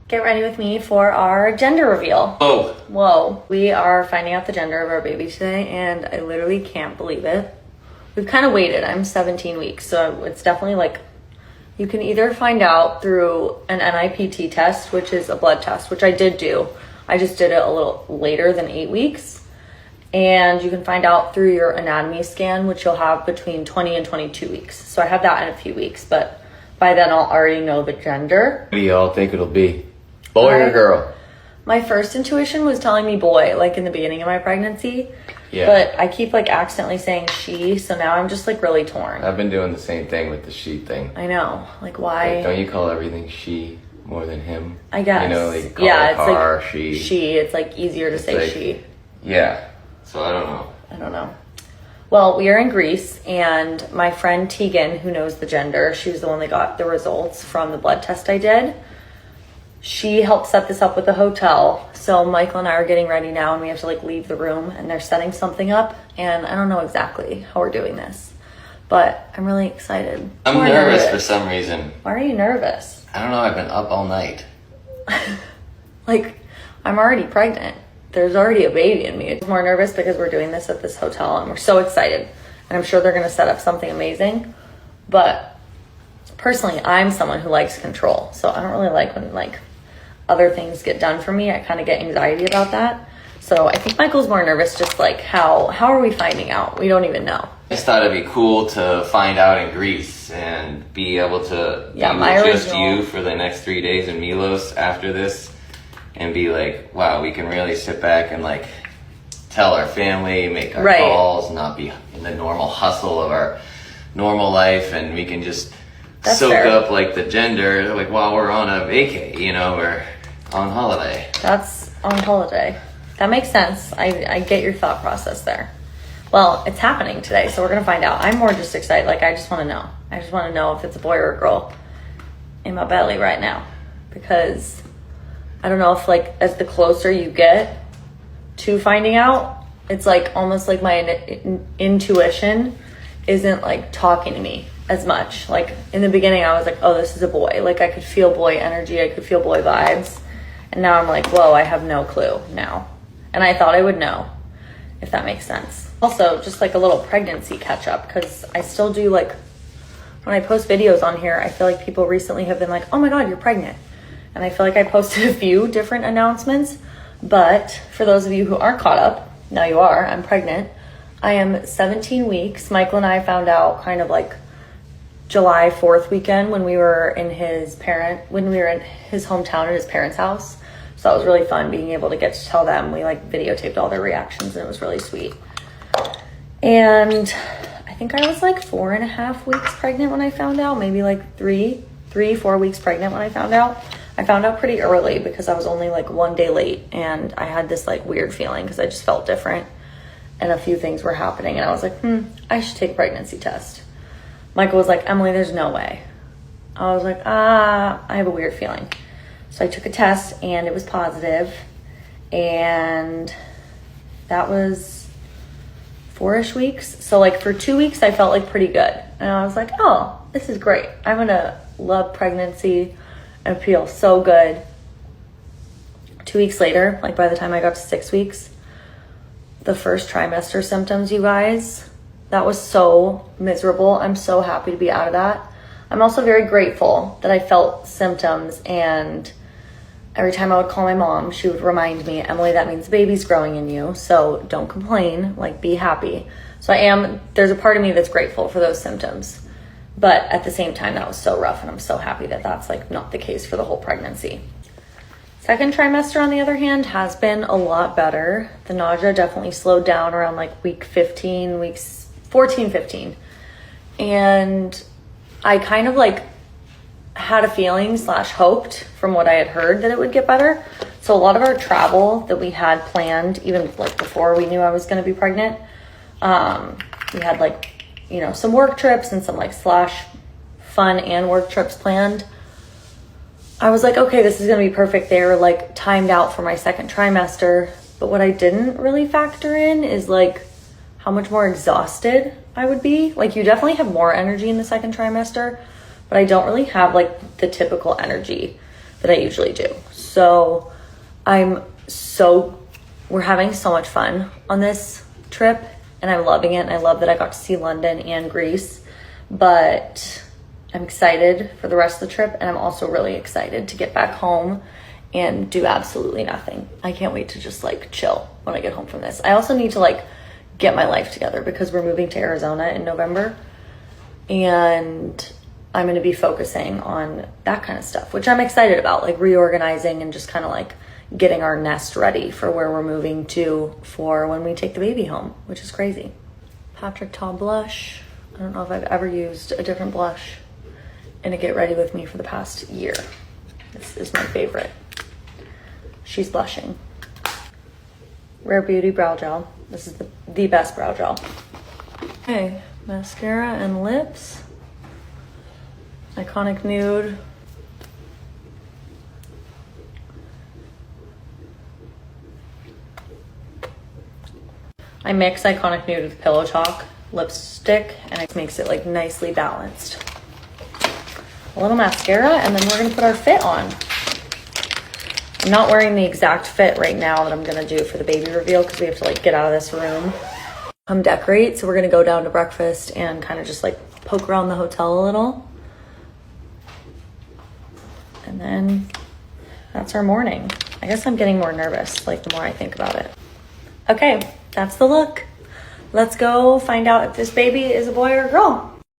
Get ready with me for our gender reveal. Oh. Whoa. We are finding out the gender of our baby today, and I literally can't believe it. We've kind of waited. I'm 17 weeks, so it's definitely like, you can either find out through an NIPT test, which is a blood test, which I did do. I just did it a little later than 8 weeks. And you can find out through your anatomy scan, which you'll have between 20 and 22 weeks. So I have that in a few weeks, but by then I'll already know the gender. What do y'all think it'll be? Boy or girl? My first intuition was telling me boy, like in the beginning of my pregnancy. Yeah. But I keep like accidentally saying she, so now I'm just like really torn. I've been doing the same thing with the she thing. I know. Like why? Like, don't you call everything she more than him? I guess. You know, like call a car, like she. She, it's like easier to say like, she. Yeah. So I don't know. Well, we are in Greece, and my friend Tegan, who knows the gender, she was the one that got the results from the blood test I did. She helped set this up with the hotel. So Michael and I are getting ready now, and we have to like leave the room, and they're setting something up, and I don't know exactly how we're doing this, but I'm really excited. I'm nervous for some reason. Why are you nervous? I don't know. I've been up all night. Like, I'm already pregnant. There's already a baby in me. I'm more nervous because we're doing this at this hotel, and we're so excited, and I'm sure they're going to set up something amazing. But personally, I'm someone who likes control, so I don't really like when like other things get done for me. I kind of get anxiety about that. So I think Michael's more nervous, just like how are we finding out? We don't even know. I just thought it'd be cool to find out in Greece and be able to be with just you for the next 3 days in Milos after this, and be like, wow, we can really sit back and like tell our family, make our calls, not be in the normal hustle of our normal life, and we can just soak up like the gender like while we're on a vacay, you know, or on holiday. That's on holiday. That makes sense. I get your thought process there. Well, it's happening today, so we're gonna find out. I'm more just excited. Like, I just want to know. I just want to know if it's a boy or a girl in my belly right now, because I don't know if like as the closer you get to finding out, it's like almost like my intuition isn't like talking to me as much. Like in the beginning I was like, oh, this is a boy. Like I could feel boy energy, I could feel boy vibes. And now I'm like, whoa, I have no clue now. And I thought I would know, if that makes sense. Also, just like a little pregnancy catch up, because I still do like, when I post videos on here, I feel like people recently have been like, oh my God, you're pregnant. And I feel like I posted a few different announcements, but for those of you who aren't caught up, now you are, I'm pregnant. I am 17 weeks. Michael and I found out kind of like July 4th weekend when we were in his hometown at his parents' house. So that was really fun being able to get to tell them. We like videotaped all their reactions, and it was really sweet. And I think I was like 4.5 weeks pregnant when I found out, maybe like 4 weeks pregnant when I found out. I found out pretty early because I was only like 1 day late, and I had this like weird feeling because I just felt different, and a few things were happening, and I was like, I should take a pregnancy test. Michael was like, Emily, there's no way. I was like, I have a weird feeling. So I took a test, and it was positive, and that was 4-ish weeks. So like for 2 weeks, I felt like pretty good, and I was like, oh, this is great. I'm gonna love pregnancy. I feel so good. 2 weeks later, like by the time I got to 6 weeks, the first trimester symptoms, you guys, that was so miserable. I'm so happy to be out of that. I'm also very grateful that I felt symptoms, and every time I would call my mom, she would remind me, Emily, that means the baby's growing in you, so don't complain, like be happy. So there's a part of me that's grateful for those symptoms. But at the same time, that was so rough, and I'm so happy that that's like not the case for the whole pregnancy. Second trimester, on the other hand, has been a lot better. The nausea definitely slowed down around like week 14, 15. And I kind of like had a feeling / hoped from what I had heard that it would get better. So a lot of our travel that we had planned, even like before we knew I was going to be pregnant, we had like, you know, some work trips and some like / fun and work trips planned. I was like, okay, this is going to be perfect. They were like timed out for my second trimester. But what I didn't really factor in is like how much more exhausted I would be. Like you definitely have more energy in the second trimester, but I don't really have like the typical energy that I usually do. So we're having so much fun on this trip, and I'm loving it. And I love that I got to see London and Greece, but I'm excited for the rest of the trip. And I'm also really excited to get back home and do absolutely nothing. I can't wait to just like chill when I get home from this. I also need to like get my life together because we're moving to Arizona in November, and I'm going to be focusing on that kind of stuff, which I'm excited about, like reorganizing and just kind of like getting our nest ready for where we're moving to for when we take the baby home, which is crazy. Patrick Ta blush. I don't know if I've ever used a different blush in a Get Ready With Me for the past year. This is my favorite. She's blushing. Rare Beauty Brow Gel. This is the best brow gel. Okay, mascara and lips. Iconic Nude. I mix Iconic Nude with Pillow Talk lipstick, and it makes it like nicely balanced. A little mascara, and then we're gonna put our fit on. I'm not wearing the exact fit right now that I'm gonna do for the baby reveal because we have to like get out of this room. Come decorate, so we're gonna go down to breakfast and kind of just like poke around the hotel a little. And then that's our morning. I guess I'm getting more nervous, like the more I think about it. Okay, that's the look. Let's go find out if this baby is a boy or a girl.